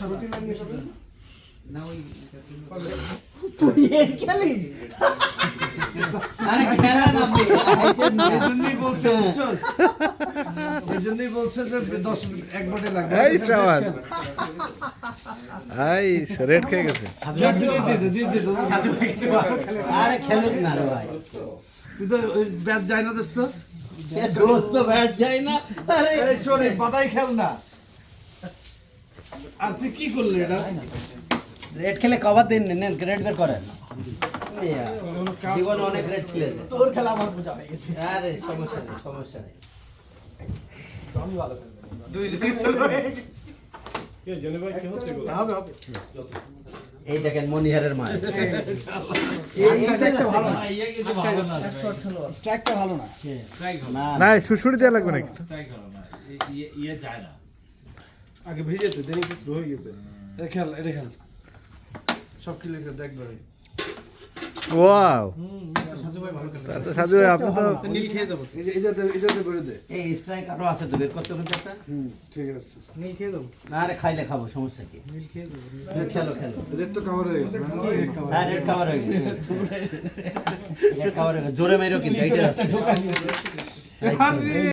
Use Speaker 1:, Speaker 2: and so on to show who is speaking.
Speaker 1: রুটি লাগিয়ে খাবে
Speaker 2: না ওই
Speaker 1: তুই এই খেলি
Speaker 3: আরে খেলা না আপনি
Speaker 1: এজন্যই বলছে বুঝছস এজন্যই বলছে যে 1 বটে লাগবে
Speaker 4: এই সওয়াজ এই রেড খেয়ে গেছে
Speaker 1: দিয়ে দে
Speaker 3: আরে খেলুক না রে ভাই
Speaker 1: তুই তো ওই ব্যাচ যায় না দোস্ত
Speaker 3: এ দোস্ত ব্যাট যায় না আরে
Speaker 1: এই শোনে বাদাই খেল না আর তুই কি করলি এটা
Speaker 3: রেড খেলে কভার দিন নেন রেড বের করেন জীবনে অনেক রেড খেলেছে
Speaker 1: তোর খেলা আমার বোঝা হয়ে গেছে
Speaker 3: আরে সমস্যা নেই
Speaker 1: আমি ভালো খেলবো
Speaker 2: দুই দিন চলে
Speaker 1: কে জেনে ভাই কি হচ্ছে গো হবে
Speaker 3: এই দেখেন মনিহারের মাল
Speaker 1: এই স্ট্রাইকটা ভালো না
Speaker 2: ইয়ে কিন্তু ভালো না
Speaker 1: স্ট্রাইকটা ভালো না
Speaker 2: স্ট্রাইক হবে
Speaker 3: না
Speaker 4: না সুড়সুড়ি দেওয়া লাগবে নাকি
Speaker 2: স্ট্রাইক হবে না ইয়ে যায় না
Speaker 1: আগে ভিজে তো দেরি কিছু হয়ে গেছে এটা খেল সব ক্লিয়ার করে দেখ ভাই
Speaker 4: ওয়াও
Speaker 1: সাজু ভাই ভালো খেলে
Speaker 4: তো সাজু ভাই আপনি তো
Speaker 1: নীল খেয়ে যাবো এই যে বেরে দে
Speaker 3: এই স্ট্রাইক আরো আছে তো বের করতে হবে একটা
Speaker 1: ঠিক আছে
Speaker 2: নীল খেয়ে দেবো
Speaker 3: না আরে খাইলে খাবো সমস্যা কি
Speaker 2: নীল খেয়ে দেবো
Speaker 3: খেলো
Speaker 1: রেড তো কভার হয়ে গেছে
Speaker 3: হ্যাঁ রেড কভার হয়ে গেছে রেড কভার জোরে মেরো কিন্তু এইটা আছে